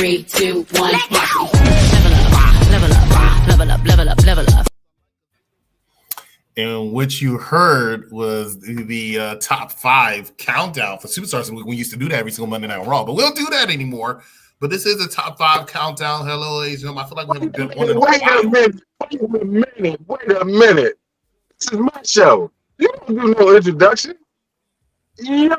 3, 2, 1, watch me. Level up. And what you heard was the top 5 countdown for Superstars. We used to do that every single Monday Night Raw, but we don't do that anymore. But this is a top 5 countdown. Hello, ladies and gentlemen. I feel like we haven't been on Wait a minute. This is my show. You don't do no introduction. Yo.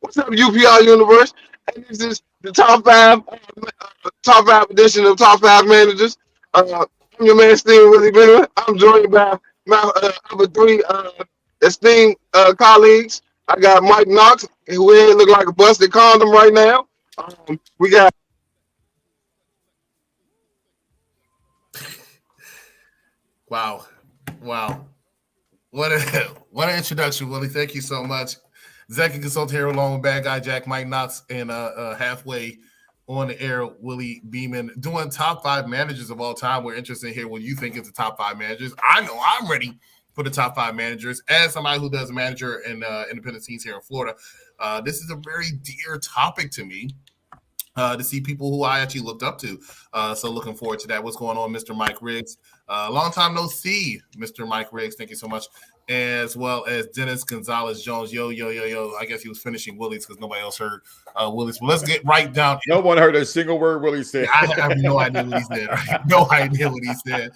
What's up, UPR universe? And this is the top 5 edition of Top 5 Managers. I'm your man, Steve Willie Benjamin. I'm joined by my other 3 esteemed colleagues. I got Mike Knox, who here look like a busted condom right now. We got Wow. What an introduction, Willie. Thank you so much. Zach and Consult here along with Bad Guy Jack, Mike Knox, and halfway on the air, Willie Beeman, doing top 5 managers of all time. We're interested in here what you think is the top 5 managers. I know I'm ready for the top 5 managers. As somebody who does manager in independent scenes here in Florida, this is a very dear topic to me. To see people who I actually looked up to. So looking forward to that. What's going on, Mr. Mike Riggs? Long time no see, Mr. Mike Riggs. Thank you so much. As well as Dennis Gonzalez-Jones. Yo. I guess he was finishing Willie's because nobody else heard Willie's. But let's get right down. No one heard a single word Willie said. I have no idea what he said. Right? No idea what he said.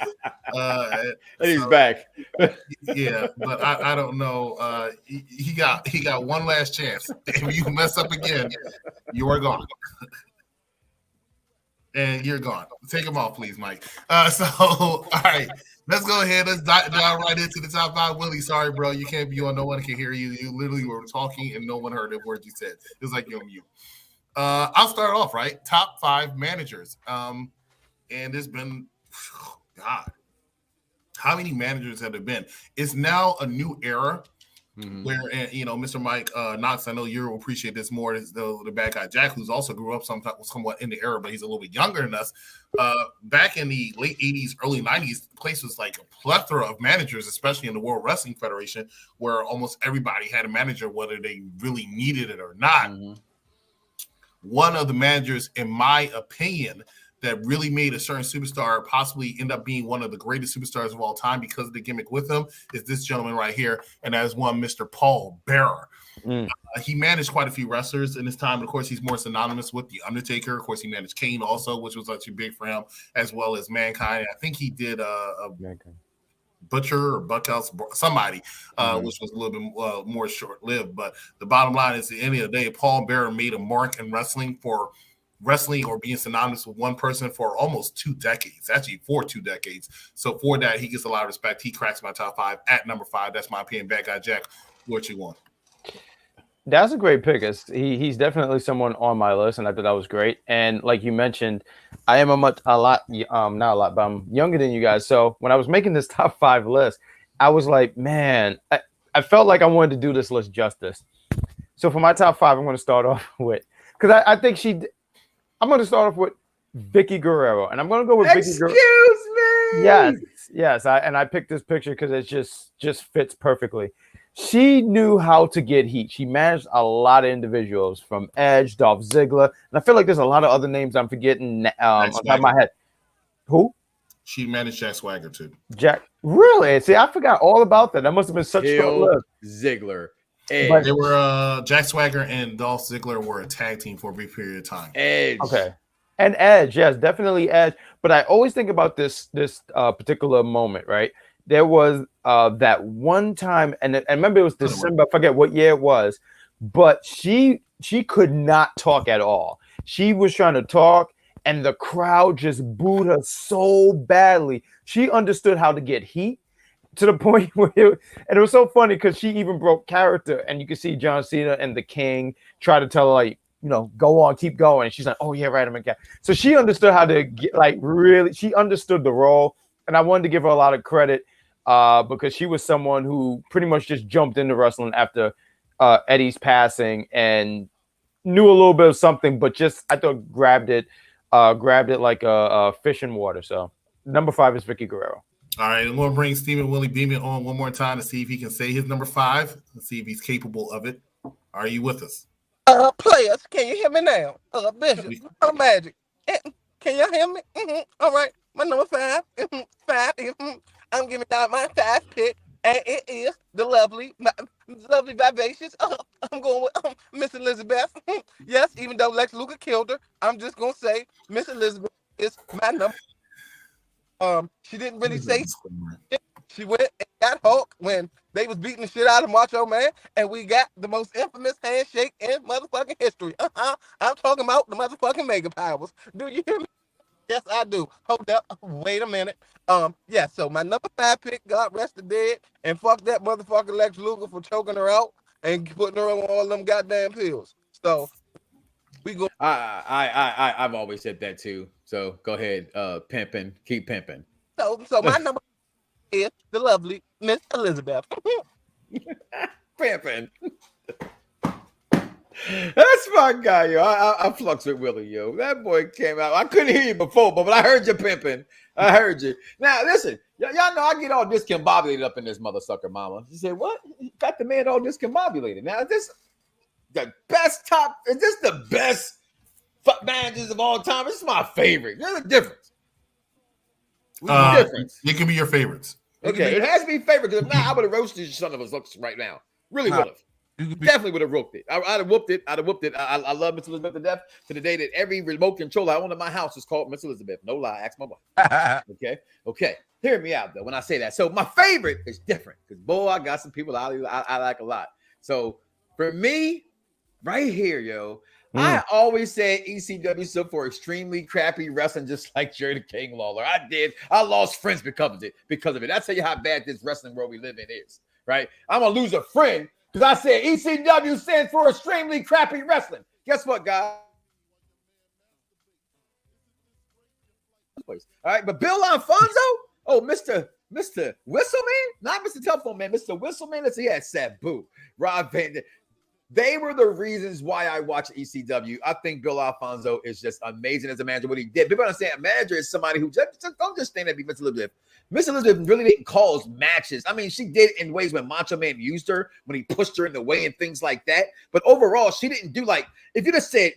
And he's back. Yeah, but I don't know. He got one last chance. If you mess up again, you are gone. And you're gone. Take them off, please, Mike. All right. Let's go ahead. Let's dive right into the top 5. Willie, sorry, bro. You can't be on. No one can hear you. You literally were talking and no one heard the word you said. It was like you're on mute. I'll start off, right? Top 5 managers. And there's been, God, how many managers have there been? It's now a new era. Mm-hmm. Where Mr. Mike Knox, I know you'll appreciate this more. Is the bad guy Jack, who's also grew up somewhat in the era, but he's a little bit younger than us. Back in the late 80s, early 90s, the place was like a plethora of managers, especially in the World Wrestling Federation, where almost everybody had a manager, whether they really needed it or not. Mm-hmm. One of the managers, in my opinion, that really made a certain superstar possibly end up being one of the greatest superstars of all time because of the gimmick with him is this gentleman right here, and that is one Mr. Paul Bearer. He managed quite a few wrestlers in his time, and of course, he's more synonymous with The Undertaker. Of course, he managed Kane also, which was actually big for him, as well as Mankind. I think he did a Butcher or Buckhouse, somebody, which was a little bit more short-lived. But the bottom line is, at the end of the day, Paul Bearer made a mark in wrestling or being synonymous with one person for almost 2 decades, actually for 2 decades. So for that, he gets a lot of respect. He cracks my top 5 at number 5. That's my opinion. Bad Guy Jack, what you want? That's a great pick. He's definitely someone on my list, and I thought that was great. And like you mentioned, I am not a lot, but I'm younger than you guys. So when I was making this top 5 list, I was like, man, I felt like I wanted to do this list justice. So for my top 5, I'm going to start off with, because I think I'm going to start off with Vicki Guerrero, and I'm going to go with Vicki Guerrero. Excuse me. Yes. I picked this picture because it just fits perfectly. She knew how to get heat. She managed a lot of individuals, from Edge, Dolph Ziggler, and I feel like there's a lot of other names I'm forgetting on top of my head. Who? She managed Jack Swagger too. Jack, really? See, I forgot all about that. That must have been such a short list. Ziggler. Edge. They were Jack Swagger and Dolph Ziggler were a tag team for a brief period of time. Edge. Okay. And Edge, yes, definitely Edge. But I always think about this particular moment, right? There was that one time, and I remember it was December, I forget what year it was, but she could not talk at all. She was trying to talk, and the crowd just booed her so badly. She understood how to get heat, to the point where it was so funny because she even broke character, and you can see John Cena and the King try to tell her, like, go on, keep going. And she's like, oh yeah, right, I'm okay. So she understood how to get, she understood the role, and I wanted to give her a lot of credit because she was someone who pretty much just jumped into wrestling after Eddie's passing and knew a little bit of something, but just, I thought, grabbed it like a fish in water. So number 5 is Vicki Guerrero. All right, I'm going to bring Stephen Willie Beeman on one more time to see if he can say his number 5 and see if he's capable of it. Are you with us? Players, can you hear me now? Bishop, Magic. Can you hear me? All right, my number 5. I'm giving out my 5 pick, and it is the lovely, vivacious. I'm going with Miss Elizabeth. Yes, even though Lex Luger killed her, I'm just gonna say Miss Elizabeth is my number. She didn't really say shit. She went and got Hulk when they was beating the shit out of Macho Man, and we got the most infamous handshake in motherfucking history. I'm talking about the motherfucking Mega Powers. Do you hear me? Yes, I do. Hold up. Wait a minute. Yeah, so my number 5 pick, God rest the dead, and fuck that motherfucker Lex Luger for choking her out and putting her on all them goddamn pills. So we go. I've always said that too. So go ahead, pimping, keep pimping. So my number is the lovely Miss Elizabeth. Pimping. That's my guy, yo. I flux with Willie, yo. That boy came out. I couldn't hear you before, but I heard you pimping. I heard you. Now, listen, y'all know I get all discombobulated up in this mother sucker, mama. She said, what? You got the man all discombobulated. Now, is this the best top? Is this the best fuck managers of all time? This is my favorite. There's a difference. It can be your favorites. Okay, it has to be favorite, because if not, I would have roasted your son of a looks right now. Really would have. Definitely would have whooped it. I'd have whooped it. I love Miss Elizabeth to death, to the day that every remote control I own in my house is called Miss Elizabeth. No lie. Ask my wife. Okay. Hear me out, though, when I say that. So my favorite is different, because, boy, I got some people I like a lot. So for me, right here, yo, I always said ECW stood for extremely crappy wrestling, just like Jerry the King Lawler. I did. I lost friends because of it. That's tell you how bad this wrestling world we live in is, right? I'm going to lose a friend because I said ECW stands for extremely crappy wrestling. Guess what, guys? All right, but Bill Alfonso, Mr. Whistleman, not Mr. Telephone Man, Mr. Whistleman. Let's see, yeah, Sabu, Rob Van. They were the reasons why I watched ECW. I think Bill Alfonso is just amazing as a manager. What he did, people understand, a manager is somebody who just don't just stand there and be Miss Elizabeth. Miss Elizabeth really didn't cause matches. I mean, she did in ways when Macho Man used her, when he pushed her in the way and things like that. But overall, she didn't do like, if you just said,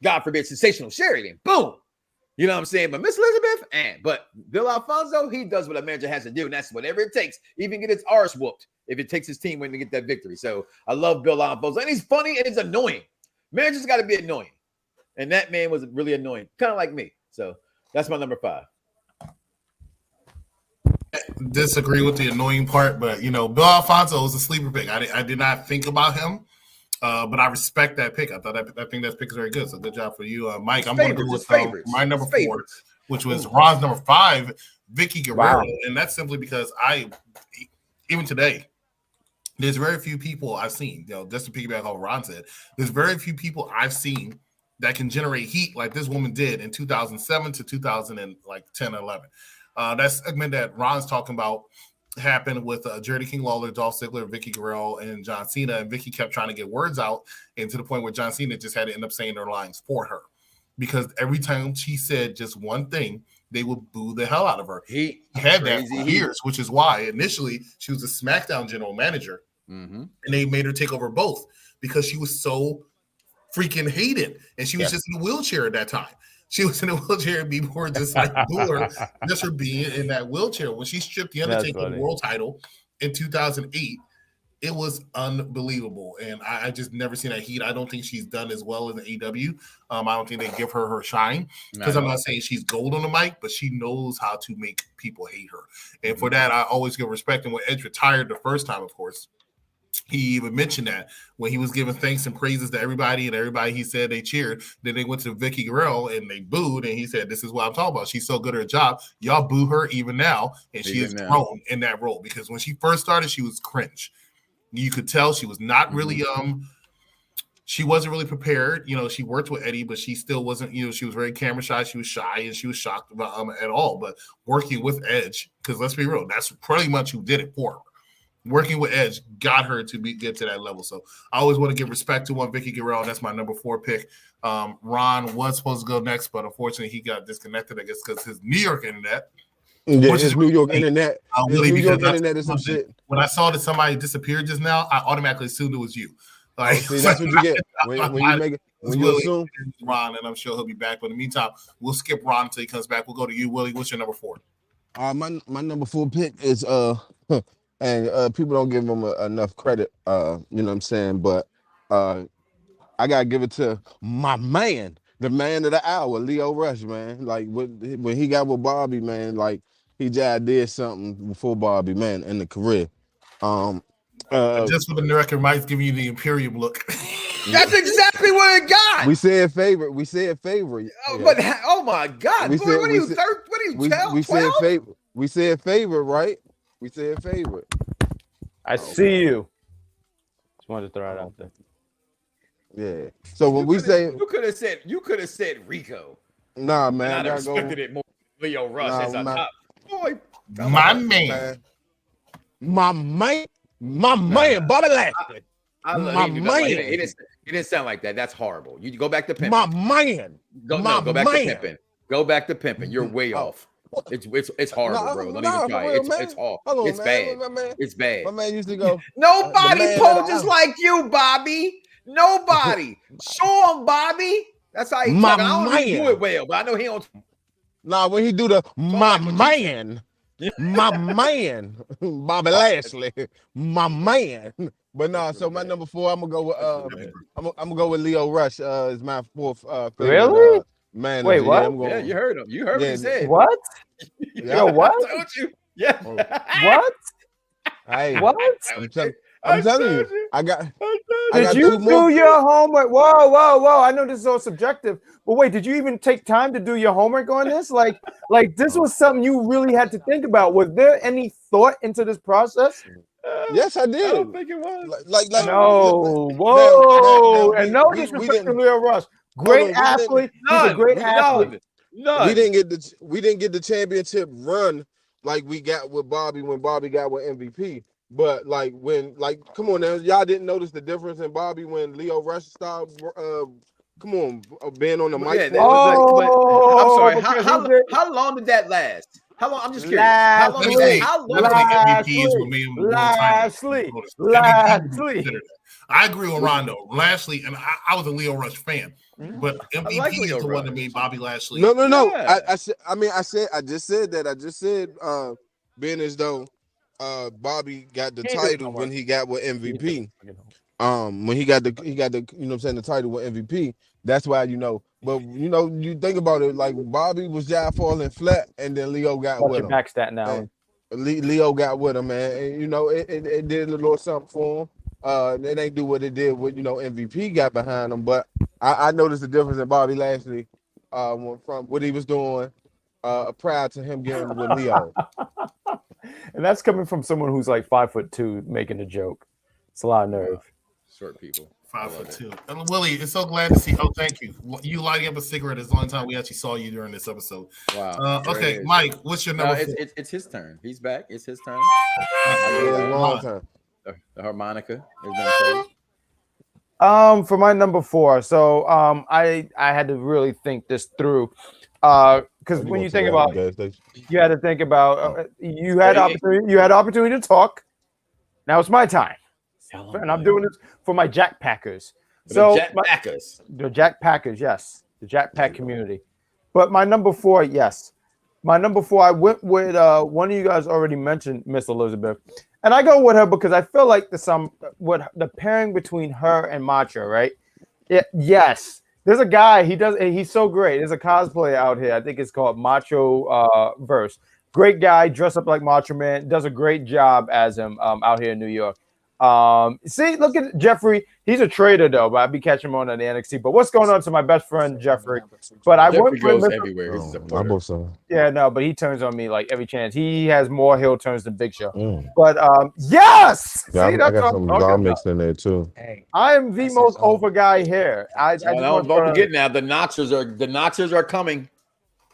God forbid, sensational Sherry, then boom. You know what I'm saying? But Miss Elizabeth, but Bill Alfonso, he does what a manager has to do, and that's whatever it takes. Even get his arse whooped if it takes his team win to get that victory. So I love Bill Alfonso, and he's funny and he's annoying. Managers got to be annoying, and that man was really annoying, kind of like me. So that's my number 5. Disagree with the annoying part, but Bill Alfonso was a sleeper pick. I did not think about him. But I respect that pick. I think that pick is very good. So good job for you, Mike. I'm going to go with my number 4, which was Ron's number 5, Vicky Guerrero, and that's simply because even today, there's very few people I've seen. Just to piggyback on what Ron said, there's very few people I've seen that can generate heat like this woman did in 2007 to 2010 and 11. That segment that Ron's talking about happened with Jerry King Lawler, Dolph Ziggler, Vicki Guerrero, and John Cena. And Vicki kept trying to get words out, and to the point where John Cena just had to end up saying their lines for her, because every time she said just one thing, they would boo the hell out of her. He had that for years, which is why initially she was a SmackDown general manager, and they made her take over both because she was so freaking hated, and she was just in a wheelchair at that time. She was in a wheelchair and people were just like boo her, just for being in that wheelchair. When she stripped the Undertaker world title in 2008, it was unbelievable. And I just never seen that heat. I don't think she's done as well in the AEW. I don't think they give her shine, because I'm not saying she's gold on the mic, but she knows how to make people hate her. And for that, I always give respect. And when Edge retired the first time, of course, he even mentioned that when he was giving thanks and praises to everybody, and everybody he said they cheered. Then they went to Vicki Guerrero and they booed, and he said, "This is what I'm talking about. She's so good at her job. Y'all boo her even now, and she has grown in that role, because when she first started, she was cringe. You could tell she was not really she wasn't really prepared. She worked with Eddie, but she still wasn't. She was very camera shy. She was shy, and she was shocked about at all. But working with Edge, because let's be real, that's pretty much who did it for her. Working with Edge got her to get to that level. So I always want to give respect to Vicky Guerrero. That's my number 4 pick. Ron was supposed to go next, but unfortunately he got disconnected, I guess, because his New York internet. Yeah, which is New York internet. Really, New York internet is some shit. When I saw that somebody disappeared just now, I automatically assumed it was you. See, that's what you get. when you make it, when you Willie assume and Ron, and I'm sure he'll be back. But in the meantime, we'll skip Ron until he comes back. We'll go to you, Willie. What's your number 4? my number 4 pick is and people don't give him enough credit. You know what I'm saying, but I gotta give it to my man, the man of the hour, Leo Rush, man. Like when he got with Bobby, man, like he just did something before Bobby, man, in the career. Just for the record, Mike's giving you the Imperium look. That's exactly what it got. We said favorite. We said favorite. Oh, but oh my God, We boy, said- what are we you? said- What are you? We 12? said favorite. We said favorite, right? We said favorite. I see you. Just wanted to throw it out there. Yeah. So when we say you could have said Rico. nah, man, And I I'd have gotta go. respected it more. Leo Rush Nah, as a man. top boy. My man. My man, Bobby Lashley. I love My him. man. He didn't sound like that. That's horrible. You go back to pimping. My man. Go my back man. to pimping. Go back to pimping. You're way off. It's horrible, Nah, bro. Don't nah, even try. for real, It's man. horrible. Hold on, It's man. bad. My man, It's bad. my man used to go. Nobody the man of the poses hour. like you, Bobby. Nobody. Show him, Bobby. That's how he My talk. I don't know if he man. do it well, but I know he don't. Nah, when he do the my like what you man, my man, Bobby Lashley, my man. But no, so my number 4, I'm gonna go with I'm gonna go with Leo Rush. Is my 4th favorite, Really? man. Wait, what? I'm going, Yeah, you heard him. You heard what he said. What? Yeah. Yo, what? I told you. Yeah. What? Hey, What? I'm telling you, I got Did you 2 more. do your homework? Whoa. I know this is all subjective, but wait, did you even take time to do your homework on this? Like this was something you really had to think about. Was there any thought into this process? Yes, I I did. don't think it was. Like No. now, Whoa. we- And no we disrespect didn't- to Leo Rush. Great Hold on, athlete. He's a great athlete. None. we didn't get the championship run like we got with Bobby when Bobby got with MVP. But come on now, y'all didn't notice the difference in Bobby when Leo Rush started being on the mic. Yeah, for that us? was I'm sorry. because How, he did- how long did that last? How long? I'm just curious. Last How Let me long? say, How long? let me say MVPs were made Lashley. Lashley. I agree with Rondo. Lashley, and I was a Leo Rush fan, but MVP like is Leo the one that Rush. made Bobby Lashley. No. Yeah. I just said that. I just said being as though Bobby got the He did title homework. when he got with MVP. When he got the you know what I'm saying, the title with MVP. That's why but you think about it, like Bobby was just falling flat, and then Leo got Watch with your him. back stat now. Leo got with him, man. And, it did a little something for him. It ain't do what it did with MVP got behind him, but I noticed the difference in Bobby Lashley from what he was doing prior to him getting with Leo. And that's coming from someone who's like 5'2" making a joke. It's a lot of nerve. Short people. 5'2". And Willie, it's so glad to see. Oh, thank you. You lighting up a cigarette is the only time we actually saw you during this episode. Wow. Okay, Mike, what's your number? It's his turn. He's back. It's his turn. Yeah, long time. The harmonica is been played. For my number 4, so I had to really think this through. Because when you think about, you had to think about you had opportunity to talk. Now it's my time, and I'm doing this for my Jack Packers. So the Jack Packers, yes, the Jack Pack community. But my number 4, yes, my number 4. I went with one of you guys already mentioned, Miss Elizabeth, and I go with her because I feel like the pairing between her and Macho, right? Yes. There's a guy, he's so great. There's a cosplayer out here. I think it's called Macho Verse. Great guy, dressed up like Macho Man, does a great job as him out here in New York. See, look at Jeffrey. He's a traitor though, but I'd be catching him on the NXT. But what's going on to my best friend Jeffrey? But I Jeffrey wouldn't goes put everywhere. He's a I porter. both so. yeah, no, but he turns on me like every chance. He has more heel turns than Big Show. But yes, Yeah, see, I that's got what some I'm talking dog about. mixed in there too. I am the most over guy here. I just Don't want to forget now. The Noxers are coming.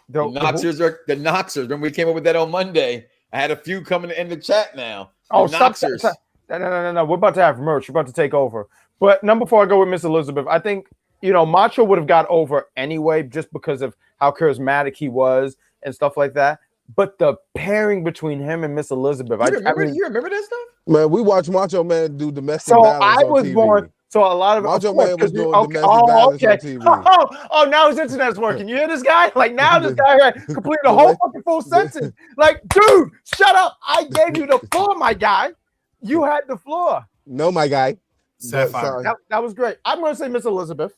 The Noxers. When we came up with that on Monday, I had a few coming in the chat now. Oh, The stop. Noxers. No. We're about to have merch. We're about to take over. But number 4, I go with Miss Elizabeth. I think, Macho would have got over anyway just because of how charismatic he was and stuff like that. But the pairing between him and Miss Elizabeth, You remember that stuff? Man, we watch Macho Man do domestic so violence I on was TV. born. So a lot of Macho course, Man was 'cause you- doing okay. domestic violence on Okay. TV. Oh, now his internet's working. You hear this guy? Like now this guy completed a The whole way- fucking full sentence. Like, dude, shut up. I gave you the floor, my guy. You had the floor. No, my guy. Sapphire. Sorry. That was great. I'm gonna say Miss Elizabeth.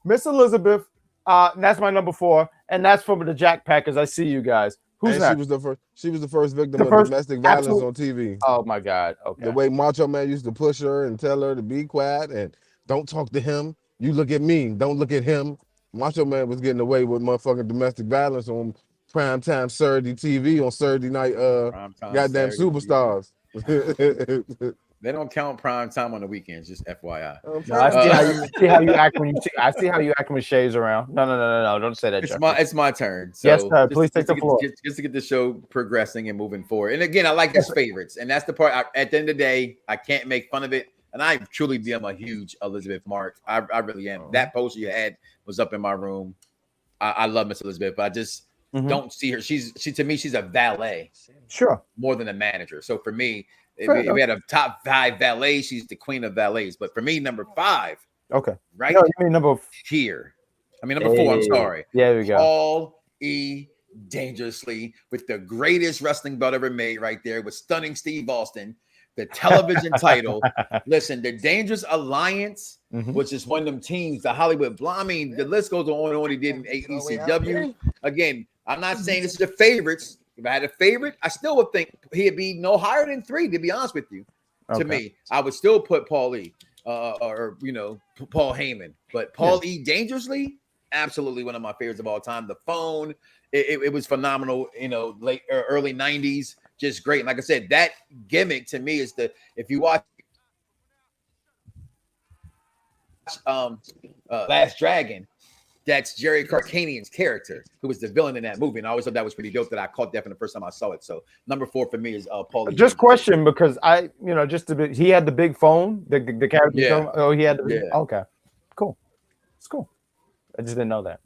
Miss Elizabeth. That's my number 4, and that's from the Jack Packers. I see you guys. Who's And that? she was the first victim The of first domestic violence absolute- on TV. Oh my God. Okay. The way Macho Man used to push her and tell her to be quiet and don't talk to him. You look at me, don't look at him. Macho Man was getting away with motherfucking domestic violence on primetime Saturday TV on Saturday night. Primetime Goddamn Saturday superstars. They don't count prime time on the weekends, just FYI. No, I see how you act when you see. I see how you act when Shay's around. No. Don't say that. It's my turn. So Yes, sir. Please take the floor. Just to get the show progressing and moving forward. And again, I like his favorites, and that's the part. At the end of the day, I can't make fun of it. And I truly am a huge Elizabeth mark. I really am. That poster you had was up in my room. I love Miss Elizabeth, but I just don't see her. She to me, she's a valet. Sure. More than a manager. So for me, if Fair we had a top 5 valets, she's the queen of valets. But for me, number 5, Okay. right No, you mean number here. I mean, number 4, I'm sorry. Yeah, there we go. Paul E. Dangerously with the greatest wrestling belt ever made right there with stunning Steve Austin, the television title. Listen, the Dangerous Alliance was just one of them teams, the Hollywood. I mean, the list goes on and on. He did in ECW. Again, I'm not saying this is the favorites. If I had a favorite, I still would think he'd be no higher than 3, to be honest with you. To me, I would still put Paul E. Or Paul Heyman. But Paul E. Dangerously, absolutely one of my favorites of all time. The Phone, it was phenomenal, late or early 90s, just great. And like I said, that gimmick to me is if you watch Last Dragon, that's Jerry Carcanian's character, who was the villain in that movie. And I always thought that was pretty dope that I caught that from the first time I saw it. So number 4 for me is Paul E. Just question, because he had the big phone, the character. Yeah. Oh, he had the big, Yeah. Okay. Cool. It's cool. I just didn't know that.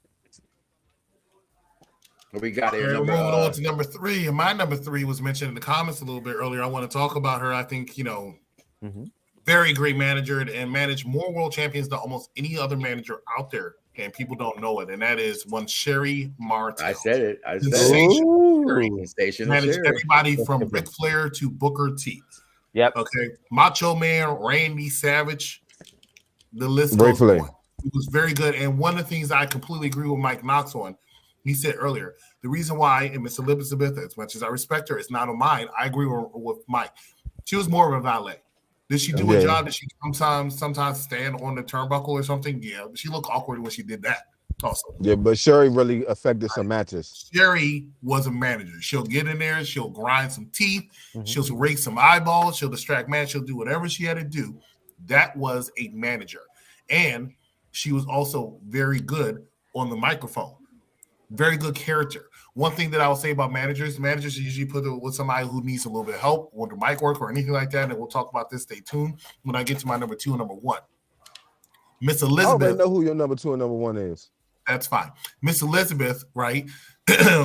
What we got here? We're moving on to number 3. And my number 3 was mentioned in the comments a little bit earlier. I want to talk about her. I think, very great manager and managed more world champions than almost any other manager out there. And people don't know it. And that is one Sherry Martel. I said it. Sensational. Managed everybody from Ric Flair to Booker T. Yep. Okay. Macho Man, Randy Savage. The list goes on. He was very good. And one of the things I completely agree with Mike Knox on, he said earlier, the reason why, and Miss Elizabeth, as much as I respect her, it's not on mine. I agree with Mike. She was more of a valet. Did she do a job? Did she sometimes stand on the turnbuckle or something? Yeah, but she looked awkward when she did that. Also, yeah, but Sherry really affected some matches. Sherry was a manager. She'll get in there, she'll grind some teeth, she'll rake some eyeballs, she'll distract man, she'll do whatever she had to do. That was a manager, and she was also very good on the microphone. Very good character. One thing that I will say about managers usually put it with somebody who needs a little bit of help with the mic work or anything like that. And we'll talk about this. Stay tuned when I get to my number 2 and number 1. Miss Elizabeth. I already know who your number 2 and number 1 is. That's fine. Miss Elizabeth, right?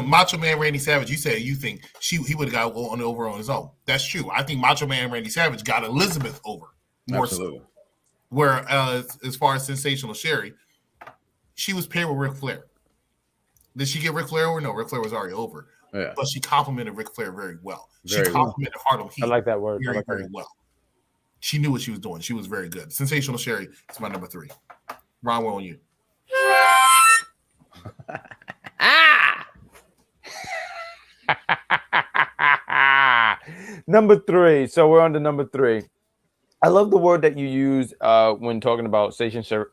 Macho Man Randy Savage, you said you think he would have got over on his own. That's true. I think Macho Man Randy Savage got Elizabeth over more so. Whereas as far as Sensational Sherry, she was paired with Ric Flair. Did she get Ric Flair over? No, Ric Flair was already over. Yeah. But she complimented Ric Flair very well. She complimented Harlem Heat. I like that word. Very well. She knew what she was doing. She was very good. Sensational Sherry is my number 3. Ron, we're on you. Number 3. So we're on to number 3. I love the word that you use when talking about Station Sherry.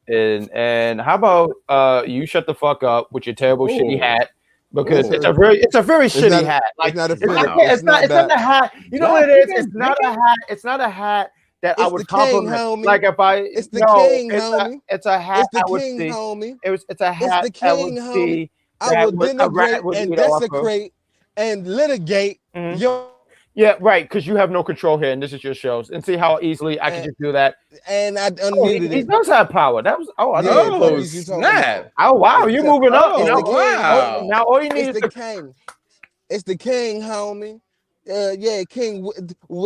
And how about you shut the fuck up with your terrible shitty hat, because it's a very shitty hat. Like it's not a hat. You know what it is? It's not a hat. It's not a hat that I would compliment. Like if it's the king, homie. It's a hat. It's the king, homie. It's a hat. It's the king, homie. I would denigrate and desecrate and litigate your. Yeah, right, because you have no control here, and this is your show. And see how easily I can just do that. And I unmuted it. He does have power. That was I know. Snap. Oh wow, you're moving up. Wow. Now all you need is the king. It's the king, homie. yeah, King.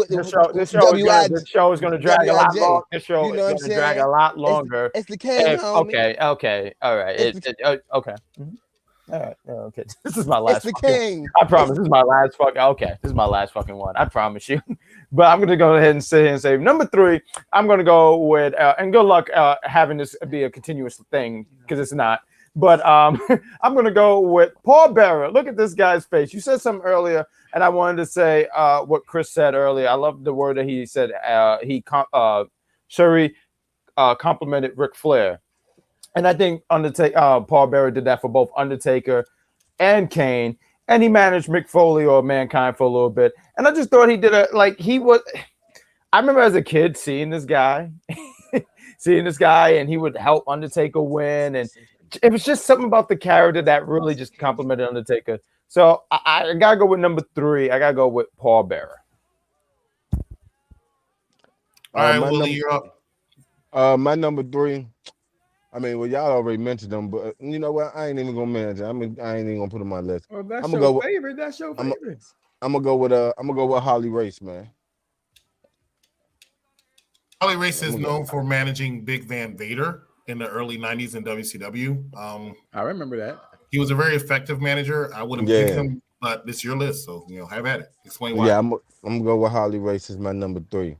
This show is going to drag a lot long. This show You is know what going I'm to saying? drag a lot longer. It's the King, homie. Okay, all right. Okay. Mhm. All right, okay. This is my It's last. the King. I promise. This is my last fucking. Okay, this is my last fucking one. I promise you. But I'm gonna go ahead and sit here and say number 3. I'm gonna go with and good luck having this be a continuous thing because it's not. But I'm gonna go with Paul Bearer. Look at this guy's face. You said something earlier, and I wanted to say what Chris said earlier. I love the word that he said. Sherry complimented Ric Flair. And I think Paul Bearer did that for both Undertaker and Kane. And he managed Mick Foley or Mankind for a little bit. And I just thought he did I remember as a kid seeing this guy, and he would help Undertaker win. And it was just something about the character that really just complimented Undertaker. So I got to go with number 3. I got to go with Paul Bearer. All right, Willie, you're up. My number 3. I mean, well, y'all already mentioned them, but you know what? I ain't even gonna mention. I ain't even gonna put them on my list. Well, that's your favorite. That's your favorite. I'm gonna go with Harley Race, man. Harley Race is known for managing Big Van Vader in the early 90s in WCW. I remember that. He was a very effective manager. I wouldn't pick him, but it's your list, so have at it. Explain why. Yeah, I'm gonna go with Harley Race as my number 3.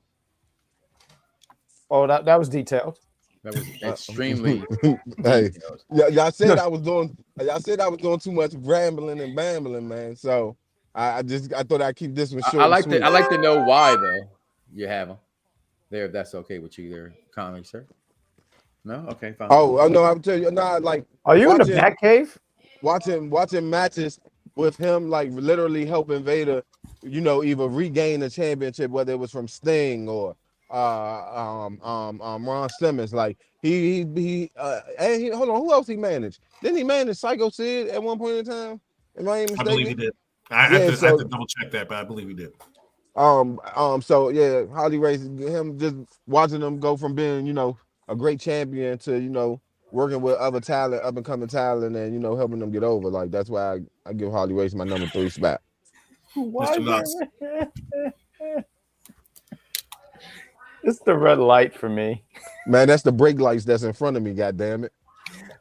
Oh, that was detailed. That was extremely. Hey, y'all said I was doing too much rambling and bambling, man. So I thought I'd keep this one short. I like to know why though. You have them there. If that's okay with you, there, Conley, sir. No, okay, fine. Oh no, I'm telling you, like. Are you in the Batcave? Watching matches with him, like literally helping Vader, either regain the championship, whether it was from Sting or Ron Simmons. Like he hold on, who else he managed? Didn't he manage Psycho Sid at one point in time? Am I mistaken? I believe he did. I have to double check that, but I believe he did. So yeah, Harley Race, him just watching him go from being, a great champion to, working with other talent, up and coming talent, and helping them get over. Like that's why I give Harley Race my number 3 spot. Mr. Nuts. It's the red light for me. Man, that's the brake lights that's in front of me, goddammit.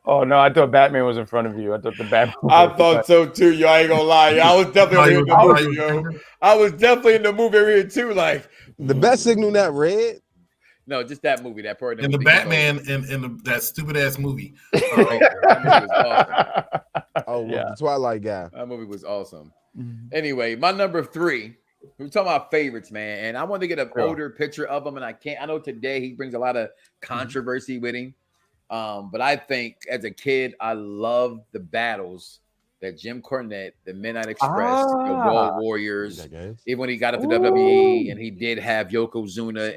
Oh no, I thought Batman was in front of you. I thought the Batman. I thought so too, yo. I ain't gonna lie. I was definitely in the movie, yo. I was definitely in the movie here too. Like the best signal not red. No, just that movie, that part. And the Batman in that stupid ass movie. That movie was awesome. Oh, yeah. The Twilight guy. That movie was awesome. Anyway, my number 3. We're talking about favorites, man, and I wanted to get an older picture of him, and I can't. I know today he brings a lot of controversy with him, but I think as a kid, I loved the battles that Jim Cornette, the Midnight Express, the Road Warriors, even when he got up to WWE, and he did have Yokozuna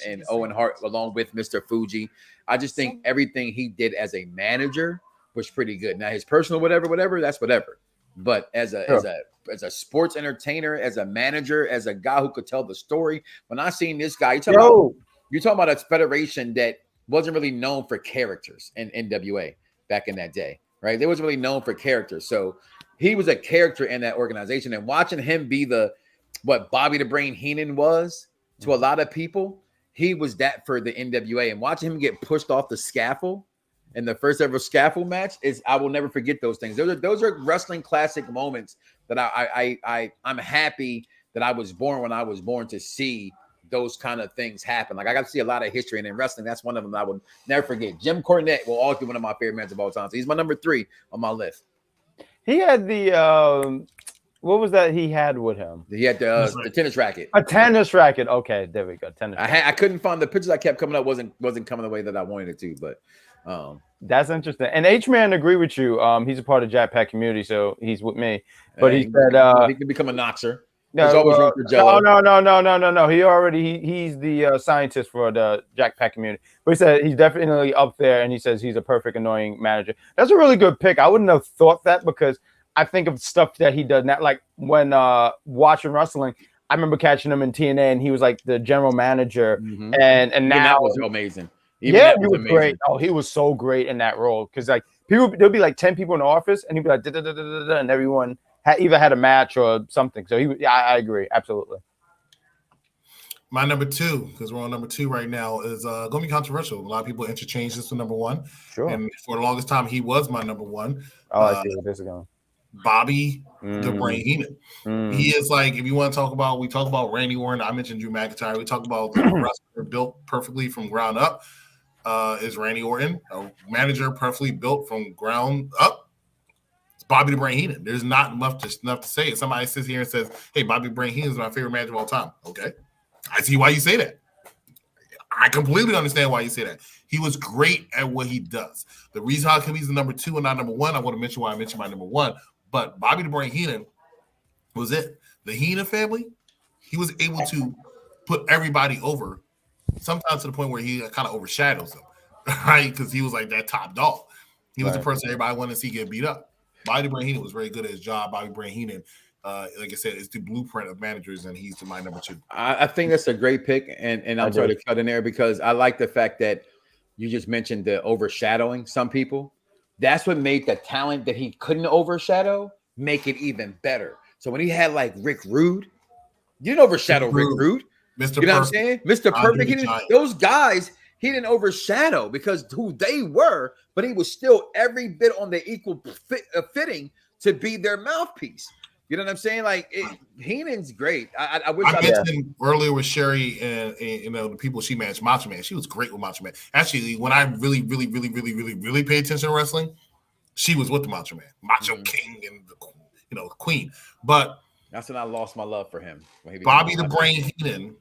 and Owen Hart along with Mr. Fuji. I just think everything he did as a manager was pretty good. Now his personal whatever, that's whatever. But as a sports entertainer, as a manager, as a guy who could tell the story, when I seen this guy, you're talking about a federation that wasn't really known for characters in NWA back in that day, right? They wasn't really known for characters. So he was a character in that organization, and watching him be what Bobby the Brain Heenan was to a lot of people, he was that for the NWA. And watching him get pushed off the scaffold in the first ever scaffold match I will never forget those things. Those are wrestling classic moments that I'm happy that I was born when I was born to see those kind of things happen. Like I got to see a lot of history, and in wrestling, that's one of them I will never forget. Jim Cornette will always be one of my favorite men of all time. So he's my number 3 on my list. He had the what was that he had with him? He had the tennis racket. A tennis racket. Okay, there we go. Tennis. I couldn't find the pictures I kept coming up wasn't coming the way that I wanted it to, but that's interesting. And H-Man agree with you. He's a part of Jack Pack community, so he's with me. But he said he can become a Noxer. No, no. He's the scientist for the Jack Pack community. But he said he's definitely up there, and he says he's a perfect annoying manager. That's a really good pick. I wouldn't have thought that because I think of stuff that he does now. Like when watching wrestling, I remember catching him in TNA, and he was like the general manager, and now that was amazing. He was great. Oh, he was so great in that role because like there'll be like 10 people in the office, and he'd be like, and everyone either had a match or something. So I agree, absolutely. My number 2, because we're on number 2 right now, is going to be controversial. A lot of people interchange this with number 1. Sure. And for the longest time, he was my number 1. Oh, I see where this is going. Bobby the Brain Heenan. He is like, if you want to talk about, we talk about Randy Orton. I mentioned Drew McIntyre. We talk about a wrestler built perfectly from ground up. Is Randy Orton, a manager perfectly built from ground up? It's Bobby the Brain Heenan. There's not enough to say it. Somebody sits here and says, "Hey, Bobby the Brain Heenan is my favorite manager of all time." Okay, I see why you say that. I completely understand why you say that. He was great at what he does. The reason how come he's the number 2 and not number 1, I want to mention why I mentioned my number 1. But Bobby the Brain Heenan was it. The Heenan family, he was able to put everybody over, sometimes to the point where he kind of overshadows them, right? Because he was like that top dog. He was the person everybody wanted to see get beat up. Bobby the Brain Heenan was very good at his job. Bobby Brain Heenan, like I said, is the blueprint of managers, and he's my number 2. I think that's a great pick, and I'm sorry to cut in there because I like the fact that you just mentioned the overshadowing some people. That's what made the talent that he couldn't overshadow make it even better. So when he had like Rick Rude, you didn't overshadow Rick Rude. Mr. You know Perfect. what I'm saying? Mr. Perfect. Those guys, he didn't overshadow because who they were, but he was still every bit on the equal fitting to be their mouthpiece. You know what I'm saying? Like Heenan's great. I wish I mentioned earlier with Sherry and the people she managed, Macho Man. She was great with Macho Man. Actually, when I really paid attention to wrestling, she was with the Macho Man, Macho King, and the Queen. But that's when I lost my love for him. Bobby the Brain Heenan.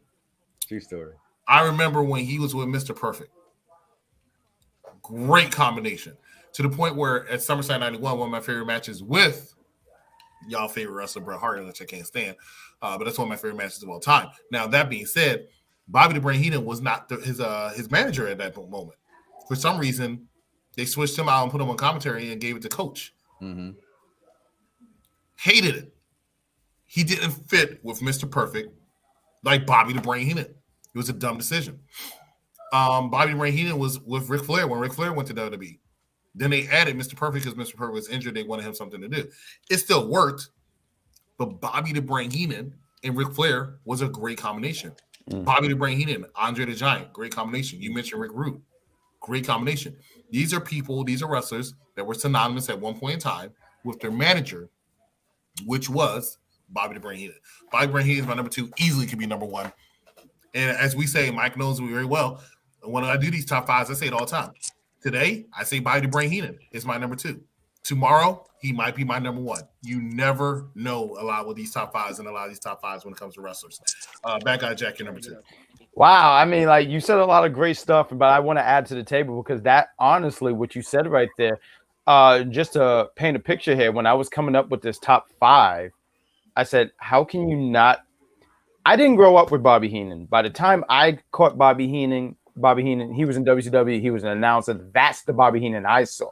True story. I remember when he was with Mr. Perfect. Great combination to the point where at SummerSlam '91, one of my favorite matches with y'all favorite wrestler Bret Hart, which I can't stand, but that's one of my favorite matches of all time. Now that being said, Bobby the Brain Heenan was not his manager at that moment. For some reason, they switched him out and put him on commentary and gave it to Coach. Hated it. He didn't fit with Mr. Perfect like Bobby the Brain Heenan. It was a dumb decision. Bobby the Brain Heenan was with Ric Flair when Ric Flair went to WWE. Then they added Mr. Perfect because Mr. Perfect was injured. They wanted him something to do. It still worked, but Bobby the Brain Heenan and Ric Flair was a great combination. Bobby the Brain Heenan, Andre the Giant, great combination. You mentioned Rick Rude, great combination. These are people, these are wrestlers that were synonymous at one point in time with their manager, which was Bobby the Brain Heenan. Bobby the Brain Heenan is my number 2, easily could be number 1. And as we say, Mike knows me very well. When I do these top 5s, I say it all the time. Today, I say Bobby the Brain Heenan is my number 2. Tomorrow, he might be my number 1. You never know a lot with these top 5s and a lot of these top 5s when it comes to wrestlers. Bad Guy Jack, your number 2. Wow. I mean, like you said a lot of great stuff, but I want to add to the table because that honestly, what you said right there, just to paint a picture here, when I was coming up with this top 5, I said, how can you not? I didn't grow up with Bobby Heenan. By the time I caught Bobby Heenan, he was in WCW. He was an announcer. That's the Bobby Heenan I saw.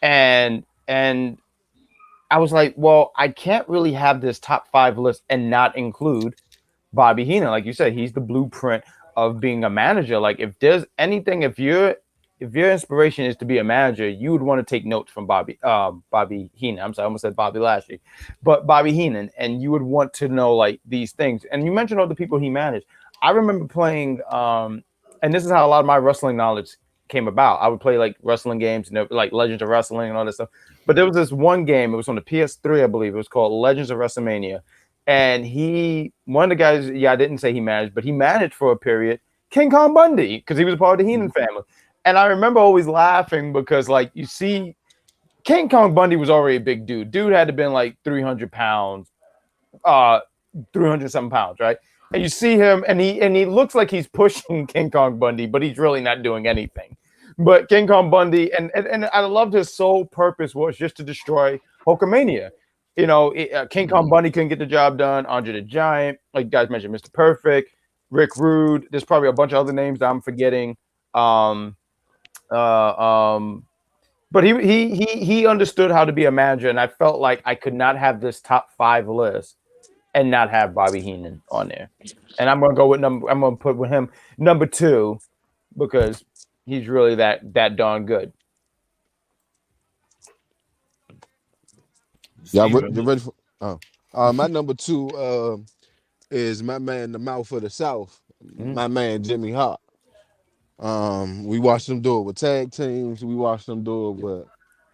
And I was like, well, I can't really have this top 5 list and not include Bobby Heenan. Like you said, he's the blueprint of being a manager. Like if there's anything, if your inspiration is to be a manager, you would want to take notes from Bobby Heenan. I'm sorry, I almost said Bobby Lashley, but Bobby Heenan, and you would want to know like these things. And you mentioned all the people he managed. I remember playing, and this is how a lot of my wrestling knowledge came about. I would play like wrestling games, like Legends of Wrestling and all that stuff. But there was this one game, it was on the PS3, I believe. It was called Legends of WrestleMania. And one of the guys, I didn't say he managed, but he managed for a period King Kong Bundy because he was a part of the Heenan family. And I remember always laughing because, like, you see, King Kong Bundy was already a big dude. Dude had to been like 300 pounds, 300 something pounds, right? And you see him, and he looks like he's pushing King Kong Bundy, but he's really not doing anything. But King Kong Bundy, and I loved his sole purpose was just to destroy Hulkamania. You know, King Kong Bundy couldn't get the job done. Andre the Giant, like you guys mentioned, Mr. Perfect, Rick Rude. There's probably a bunch of other names that I'm forgetting. But he understood how to be a manager, and I felt like I could not have this top 5 list and not have Bobby Heenan on there. And I'm gonna put with him number 2 because he's really that darn good. Y'all ready for My number 2 is my man, the mouth of the South, my man Jimmy Hart. We watched him do it with tag teams. We watched him do it with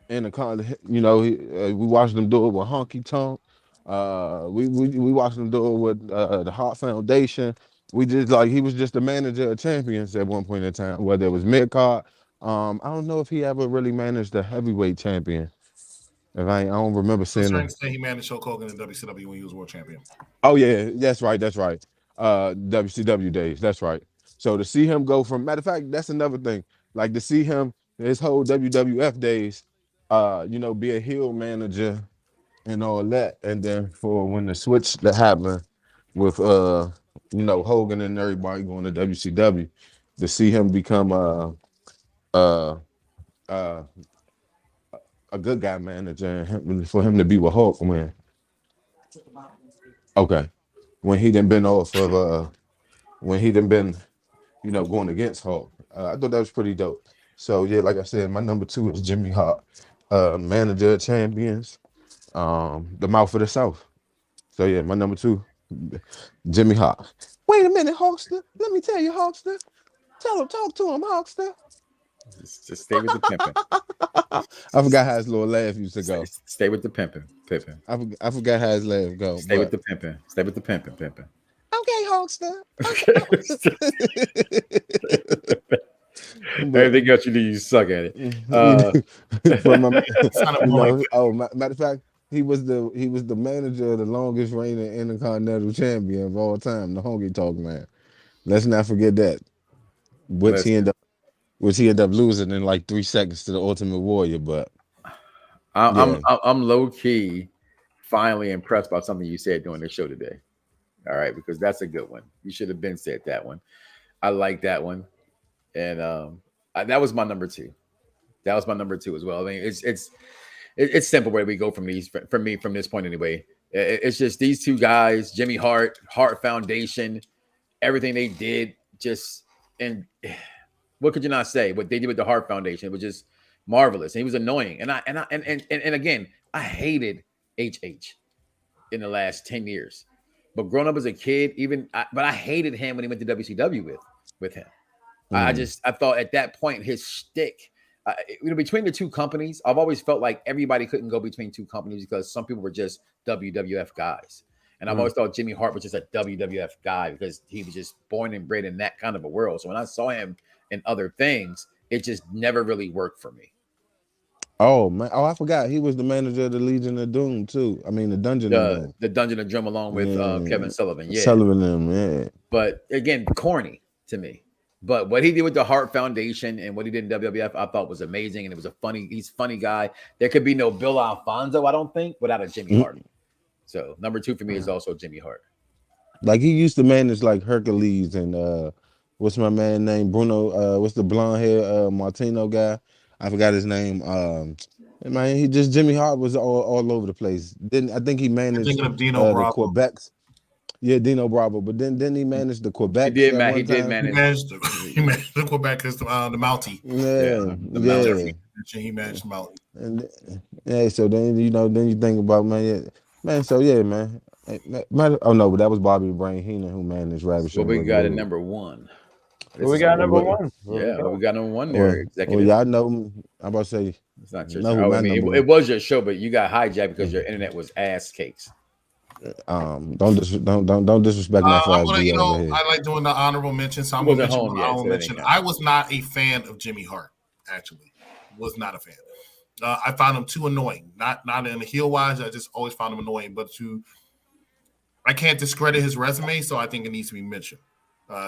Intercontinental. We watched him do it with Honky Tonk. We watched him do it with the Hart Foundation. He was just the manager of champions at one point in time, whether it was mid card. I don't know if he ever really managed the heavyweight champion. I don't remember seeing him. He managed Hulk Hogan in WCW when he was world champion. Oh yeah, that's right. WCW days. That's right. So to see him go from, matter of fact, that's another thing. Like to see him his whole WWF days, be a heel manager and all that, and then for when the switch that happened with Hogan and everybody going to WCW, to see him become a good guy manager, and for him to be with Hulk when he done been off of when he done been going against Hulk. I thought that was pretty dope. So yeah, like I said, my number 2 is Jimmy Hart, manager of champions, the mouth of the South. So yeah, my number 2, Jimmy Hart. Wait a minute, Hulkster. Let me tell you, Hulkster. Talk to him, Hulkster. Just stay with the pimping. I forgot how his little laugh used to go. Stay with the pimping. I forgot how his laugh go. Stay with the pimping. Stay with the pimping. Okay, Hulkster. Everything else you do, you suck at it. Matter of fact, he was the manager of the longest reigning Intercontinental Champion of all time, the Honky Tonk Man. Let's not forget that. Which he ended up losing in like 3 seconds to the Ultimate Warrior. But I'm low key finally impressed by something you said during the show today. All right, because that's a good one. You should have been said that one. I like that one, and that was my number 2. That was my number 2 as well. I mean, it's simple where we go from these. For me, from this point anyway, it's just these 2 guys, Jimmy Hart, Hart Foundation, everything they did, and what could you not say? What they did with the Hart Foundation was just marvelous. And he was annoying, and again, I hated HH in the last 10 years. But growing up as a kid, but I hated him when he went to WCW with him. I thought at that point his shtick, between the 2 companies, I've always felt like everybody couldn't go between 2 companies because some people were just WWF guys, and I've always thought Jimmy Hart was just a WWF guy because he was just born and bred in that kind of a world. So when I saw him in other things, it just never really worked for me. Oh man! Oh, I forgot he was the manager of the Legion of Doom too. I mean, the Dungeon of Doom. The Dungeon of Doom, along with Kevin Sullivan. Yeah, Sullivan. But again, corny to me. But what he did with the Hart Foundation and what he did in WWF, I thought was amazing, and it was he's a funny guy. There could be no Bill Alfonso, I don't think, without a Jimmy Hart. So number 2 for me is also Jimmy Hart. Like he used to manage like Hercules and what's my man name? Bruno. What's the blonde hair Martino guy? I forgot his name. Man, Jimmy Hart was all over the place. I think he managed thinking of Dino the Quebecs. Yeah, Dino Bravo. But then he managed the Quebec. He did manage. He managed the Quebec as the Mountie. Yeah. He managed the Mountie. And yeah, so then you think about man. So yeah, man. Oh no, but that was Bobby the Brain Heenan who managed Rabbit. Well, we got a number 1. We got number 1. Yeah, we got number 1 there. Executive. Well, y'all know. I'm about to say it's not your show. I mean, it was your show, but you got hijacked because your internet was ass cakes. Don't disrespect my 5G. I like doing the honorable mention. So I'm gonna mention honorable mention. I was not a fan of Jimmy Hart. Actually, was not a fan. I found him too annoying. Not in the heel wise. I just always found him annoying. But I can't discredit his resume, so I think it needs to be mentioned.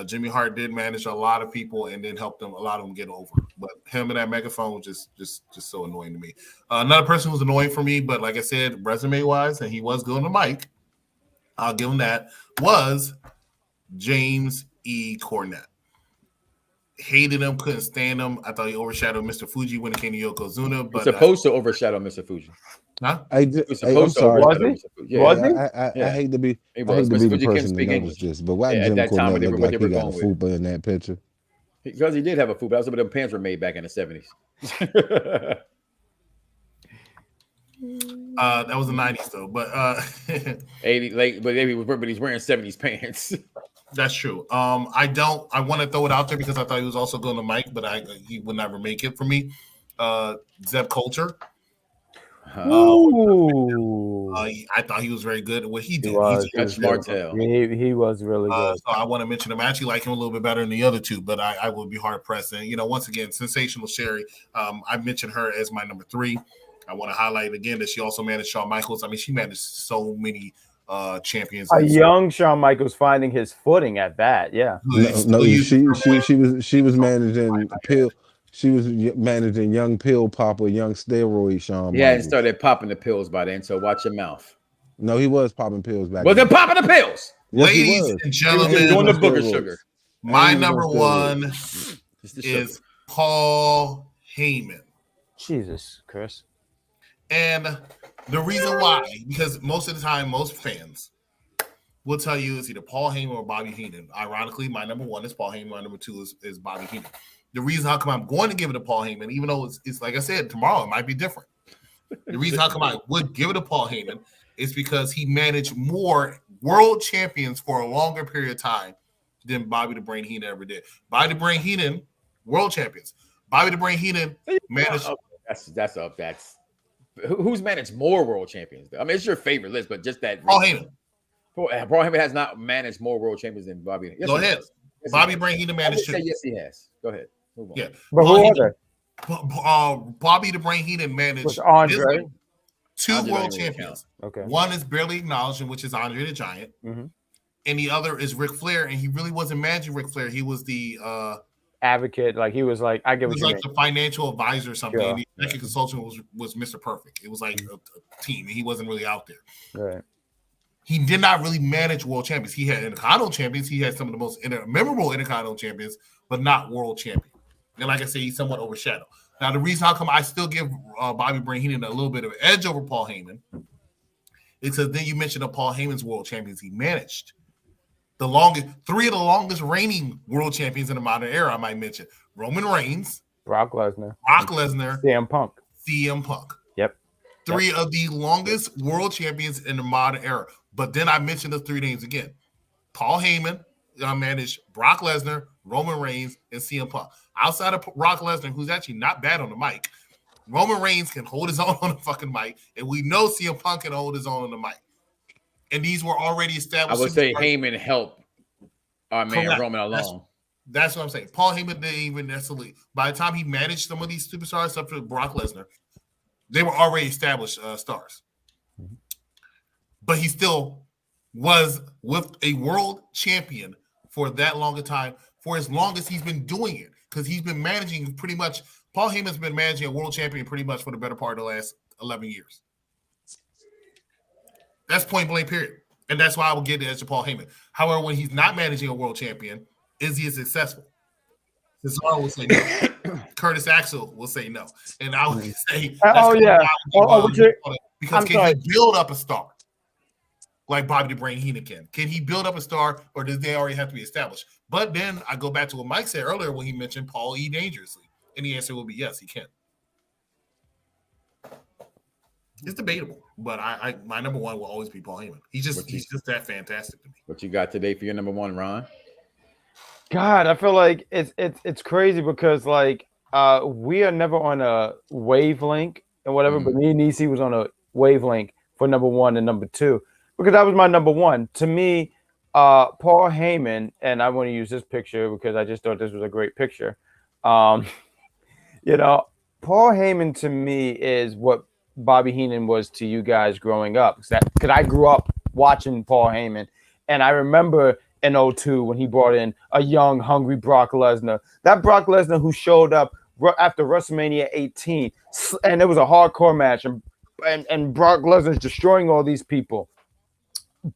Jimmy Hart did manage a lot of people and then helped a lot of them get over. But him and that megaphone was just so annoying to me. Another person who's annoying for me, but like I said, resume wise, and he was good on the mic, I'll give him that, was James E. Cornette. Hated him, couldn't stand him. I thought he overshadowed Mr. Fuji when it came to Yokozuna. But he's supposed to overshadow Mr. Fuji. Huh? I'm sorry. Was he? I hate to be the person that knows this, but why Jim Cornette look like he got a fupa in that picture? Because he did have a fupa. That's what them pants were made back in the 70s. That was the 90s though, but 80 late, but he's wearing 70s pants. that's true. I want to throw it out there because I thought he was also going to Mike, but he would never make it for me. Zeb Coulter. I thought he was very good at what he did. He was really good. So I want to mention him. I actually like him a little bit better than the other two, but I would be hard pressed. And once again, Sensational Sherry. I mentioned her as my number 3. I want to highlight again that she also managed Shawn Michaels. I mean, she managed so many champions. A young Shawn Michaels finding his footing at that. Yeah. No, she was managing pill. She was managing young pill popper, young steroid Shawn. Yeah, and started popping the pills by then. So watch your mouth. No, he was popping pills back. Was it popping the pills? Yes, ladies and gentlemen, doing the booger sugar. My number 1 is Paul Heyman. Jesus, Chris. And the reason why, because most of the time, most fans will tell you it's either Paul Heyman or Bobby Heenan. Ironically, my number 1 is Paul Heyman. My number 2 is Bobby Heenan. The reason how come I'm going to give it to Paul Heyman, even though it's like I said, tomorrow it might be different. The reason how come I would give it to Paul Heyman is because he managed more world champions for a longer period of time than Bobby the Brain Heenan ever did. Bobby the Brain Heenan, world champions. Bobby the Brain Heenan managed. That's up. That's who's managed more world champions. I mean, it's your favorite list, but just that. Paul Heyman. Paul Heyman has not managed more world champions than Bobby. Yes, go ahead. Yes, Bobby Brain Heenan managed. Yes, he has. Go ahead. Yeah, but who are Bobby the Brain Heenan managed Andre. 2 world champions. Okay, one is barely acknowledged, which is Andre the Giant, and the other is Ric Flair. And he really wasn't managing Ric Flair. He was the advocate. Like he was like, I get what you mean. The financial advisor or something. Sure. And the executive consultant was Mr. Perfect. It was like a team, and he wasn't really out there. Right. He did not really manage world champions. He had Intercontinental champions. He had some of the most memorable Intercontinental champions, but not world champion. And like I say, he's somewhat overshadowed. Now, the reason how come I still give Bobby Brain Heenan a little bit of edge over Paul Heyman is because then you mentioned Paul Heyman's world champions he managed. 3 of the longest reigning world champions in the modern era, I might mention. Roman Reigns. Brock Lesnar. CM Punk. Yep. 3 of the longest world champions in the modern era. But then I mentioned the 3 names again. Paul Heyman managed Brock Lesnar, Roman Reigns, and CM Punk. Outside of Brock Lesnar, who's actually not bad on the mic, Roman Reigns can hold his own on the fucking mic, and we know CM Punk can hold his own on the mic. And these were already established. I would say Heyman helped our man Roman along. That's what I'm saying. Paul Heyman didn't even necessarily. By the time he managed some of these superstars, except for Brock Lesnar, they were already established stars. But he still was with a world champion for that long a time, for as long as he's been doing it. Because he's been managing pretty much, Paul Heyman's been managing a world champion pretty much for the better part of the last 11 years. That's point blank, period. And that's why I would give the edge to Paul Heyman. However, when he's not managing a world champion, is he successful? Cesaro will say no. Curtis Axel will say no. And I would say, because can he build up a star like Bobby the Brain Heenan can? Can he build up a star, or does they already have to be established? But then I go back to what Mike said earlier when he mentioned Paul E. Dangerously. And the answer will be yes, he can. It's debatable, but my number 1 will always be Paul Heyman. He's just that fantastic to me. What you got today for your number 1, Ron? God, I feel like it's crazy because like we are never on a wavelength and whatever, but me and Nisi was on a wavelength for number 1 and number 2 because that was my number 1. To me, Paul Heyman, and I want to use this picture because I just thought this was a great picture. Paul Heyman to me is what Bobby Heenan was to you guys growing up. Because I grew up watching Paul Heyman, and I remember in 2002 when he brought in a young, hungry Brock Lesnar. That Brock Lesnar who showed up after WrestleMania 18, and it was a hardcore match, and Brock Lesnar's destroying all these people.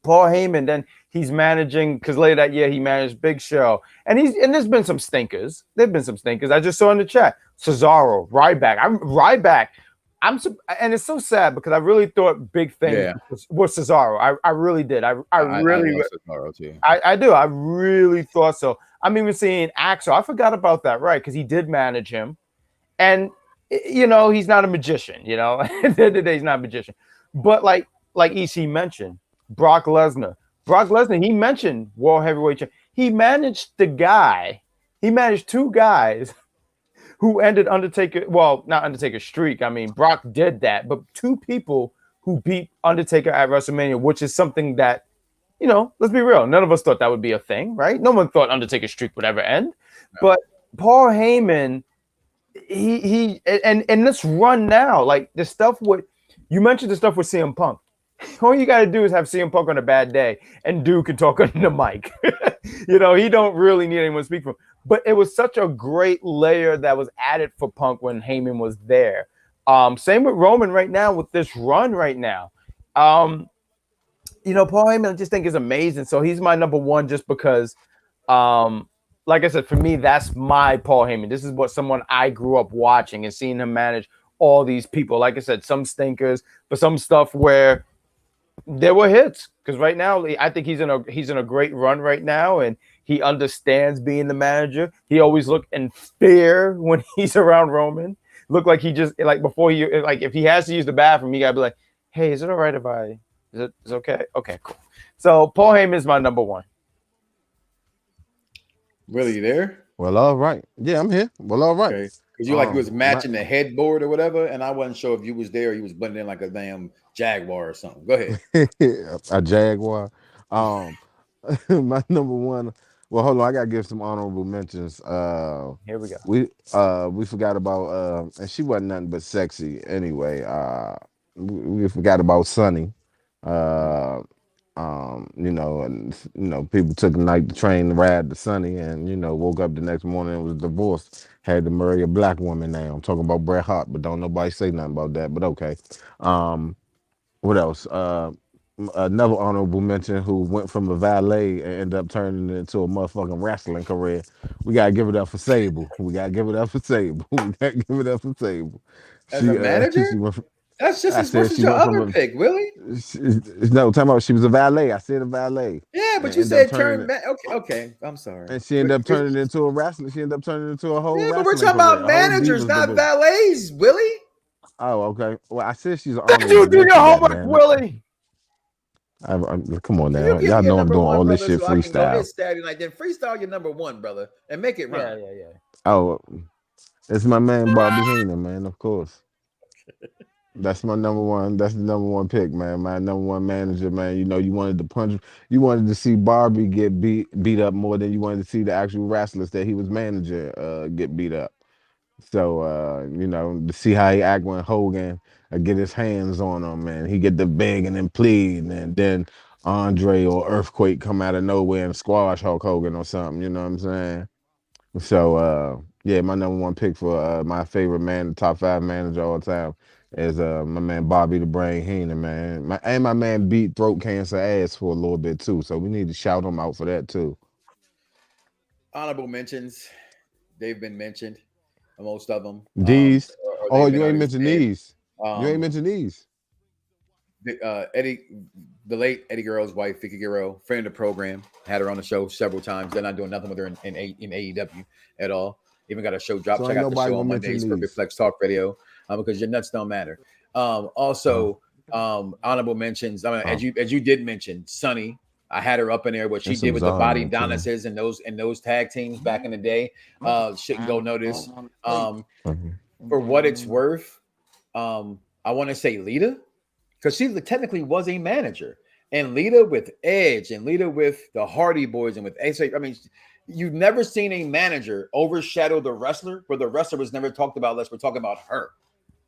Paul Heyman, then he's managing, because later that year he managed Big Show, and there's been some stinkers. There've been some stinkers. I just saw in the chat Cesaro, Ryback. And it's so sad because I really thought big thing was Cesaro. I really did. I really love Cesaro too. I do. I really thought so. I'm even seeing Axel. I forgot about that, right? Because he did manage him, and you know, he's not a magician. You know, at the end of the day, he's not a magician. But like EC mentioned, Brock Lesnar. He mentioned World Heavyweight Champion. He managed two guys who ended Undertaker. Well, not Undertaker's streak. I mean, Brock did that, but two people who beat Undertaker at WrestleMania, which is something that, you know, let's be real. None of us thought that would be a thing, right? No one thought Undertaker's streak would ever end. No. But Paul Heyman, and this run now, like the stuff with, you mentioned the stuff with CM Punk. All you got to do is have CM Punk on a bad day, and Dude can talk on the mic. You know, he don't really need anyone to speak for him. But it was such a great layer that was added for Punk when Heyman was there. Same with Roman right now with this run right now. You know, Paul Heyman I just think is amazing. So he's my number one just because, like I said, for me, that's my Paul Heyman. This is what someone I grew up watching and seeing him manage all these people. Like I said, some stinkers, but some stuff where there were hits. Because right now, I think he's in a great run right now, and he understands being the manager. He always look in fear when he's around Roman. Look like he just like before he like if he has to use the bathroom, he gotta be like, "Hey, is it all right if I? Is it okay? Okay, cool." So Paul Heyman is my number one. Really, you there? Well, all right. Yeah, I'm here. Well, all right. Okay. Because you was matching the headboard or whatever, and I wasn't sure if you was there or you was blending in like a damn Jaguar or something. Go ahead. A Jaguar. My number one. Well, hold on. I gotta give some honorable mentions. Here we go. We forgot about and she wasn't nothing but sexy anyway. We forgot about Sunny. People took a night to train to ride to Sunny, and woke up the next morning and was divorced. Had to marry a black woman now. I'm talking about Bret Hart, but don't nobody say nothing about that. But okay. What else? Another honorable mention who went from a valet and ended up turning it into a motherfucking wrestling career. We gotta give it up for Sable. As a manager? That's just as much as your other pick, Willie. No, talking about she was a valet. I said a valet. Yeah, but you said turn back. Okay. I'm sorry. And she ended up turning into a wrestler. She ended up turning into a whole. Yeah, but we're talking about managers, not valets, Willie. Oh, okay. Well, I said she's an honorable. You do your homework, Willie. Come on now, y'all know I'm doing all this shit freestyle. Saturday night, then freestyle your number one, brother, and make it right. Yeah. Oh, it's my man Bobby Heenan, man. Of course. That's my number one. That's the number one pick, man. My number one manager, man. You wanted to punch. You wanted to see Barbie get beat up more than you wanted to see the actual wrestlers that he was manager get beat up. So to see how he act when Hogan get his hands on him, man. He get the begging and pleading, and then Andre or Earthquake come out of nowhere and squash Hulk Hogan or something. You know what I'm saying? So my number one pick for my favorite man, the top 5 manager all time, is my man Bobby the Brain Heenan, man. My man beat throat cancer ass for a little bit too, so we need to shout him out for that too. Honorable mentions, they've been mentioned, most of them. These. You ain't mentioned these. You ain't mentioned these. The late Eddie Guerrero's wife, Vicki Guerrero, friend of the program, had her on the show several times. They're not doing nothing with her in AEW at all. Even got a show drop. Check out the show on Mondays for Reflex Talk Radio because your nuts don't matter. Also, honorable mentions. I mean, as you did mention, Sunny. I had her up in there. What she did with the body donuses and those tag teams back in the day shouldn't go noticed. For what it's worth, I want to say Lita, because she technically was a manager, and Lita with Edge and Lita with the Hardy Boys and with Ace. I mean, you've never seen a manager overshadow the wrestler, where the wrestler was never talked about unless we're talking about her.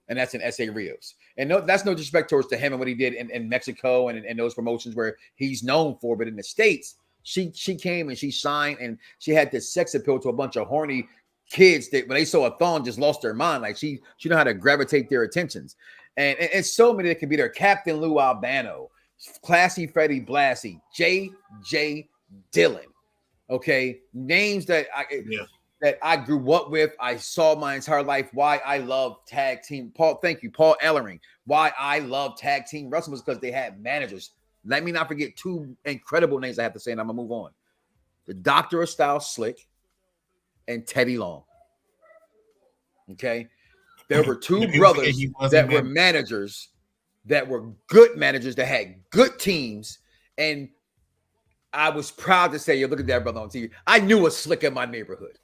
And that's in S.A. Rios. And that's no disrespect towards to him and what he did in Mexico and those promotions where he's known for. But in the States, she came and she shined, and she had this sex appeal to a bunch of horny kids that when they saw a thong just lost their mind. Like she know how to gravitate their attentions. And it's so many that can be there. Captain Lou Albano, Classy Freddie Blassie, J.J. Dillon. Okay. Names that I grew up with, I saw my entire life. Why I love tag team. Paul Ellering. Why I love tag team wrestling was because they had managers. Let me not forget 2 incredible names I have to say, and I'm gonna move on. The Doctor of Style Slick and Teddy Long. Okay. There were two People brothers forget he wasn't that were man- managers, that were good managers, that had good teams, and I was proud to say, "Yo, look at that brother on TV." I knew a Slick in my neighborhood.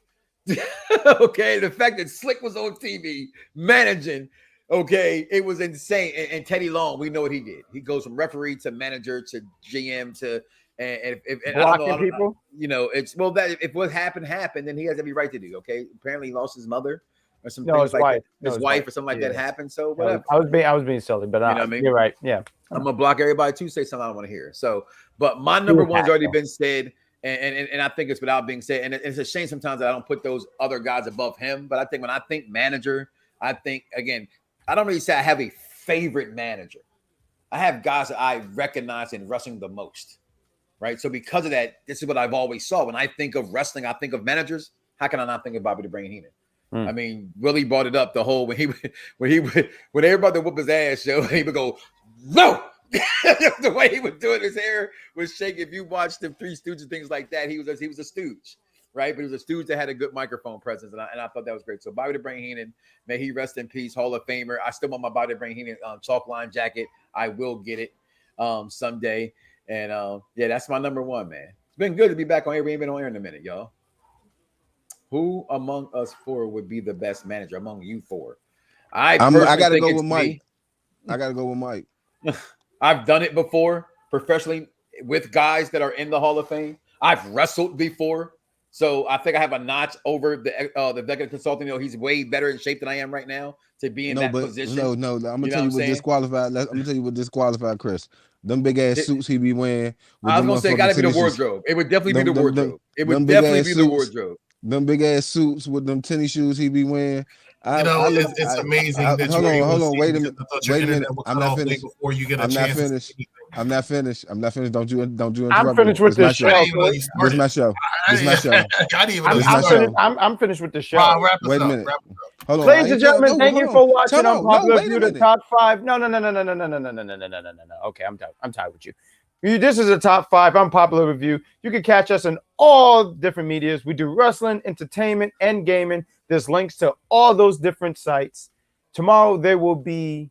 Okay, the fact that Slick was on TV managing, okay, it was insane. And Teddy Long, we know what he did. He goes from referee to manager to GM to and Blocking people. You know, it's well that if what happened, then he has every right to do. Okay, apparently he lost his mother or some things his like wife. that. His wife or something like that happened. So whatever. I was being silly, but You know what I mean? you're right. Yeah, I'm gonna block everybody too. Say something I don't want to hear. So, but my number one's already been said. And I think it's without being said, and it's a shame sometimes that I don't put those other guys above him. But I think when I think manager, I think again, I don't really say I have a favorite manager. I have guys that I recognize in wrestling the most, right? So because of that, this is what I've always saw. When I think of wrestling, I think of managers. How can I not think of Bobby the Brain Heenan? I mean, Willie brought it up the whole when everybody would whoop his ass, show he would go no. The way he was doing his hair was shaking. If you watched the Three Stooges, things like that, he was a stooge, right? But he was a stooge that had a good microphone presence, and I thought that was great. So Bobby the Brain Heenan, may he rest in peace, Hall of Famer. I still want my Bobby the Brain Heenan chalk line jacket. I will get it someday, and yeah, that's my number one, man. It's been good to be back on air. We ain't been on air in a minute, y'all. Who among us four would be the best manager among you four? I gotta go with Mike. I gotta go with Mike. I've done it before professionally with guys that are in the Hall of Fame. I've wrestled before, so I think I have a notch over the executive consultant. You know, he's way better in shape than I am right now to be in that position. No. I'm gonna tell you what disqualified. I'm gonna tell you what disqualified Chris. Them big ass suits he be wearing. I was gonna say, it gotta be the wardrobe. It would definitely be the wardrobe. It would definitely be the wardrobe. Them big ass suits with them tennis shoes he be wearing. It's amazing. Hold on. Wait a minute. I'm not finished. Before you get I'm not finished. I'm not finished. Don't you interrupt. I'm finished with this show. This is my show. I'm finished with the show. Wait a minute. Hold on. Ladies and gentlemen, thank you for watching Unpopular View, the top 5. No. Okay, I'm tired with you. This is a top 5 Unpopular Review. You can catch us in all different medias. We do wrestling, entertainment, and gaming. There's links to all those different sites. Tomorrow there will be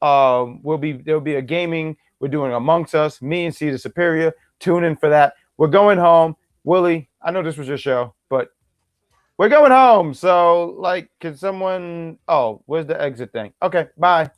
a gaming. We're doing Amongst Us, me and Cedar Superior. Tune in for that. We're going home. Willie, I know this was your show, but we're going home. So, can someone... Oh, where's the exit thing? Okay, bye.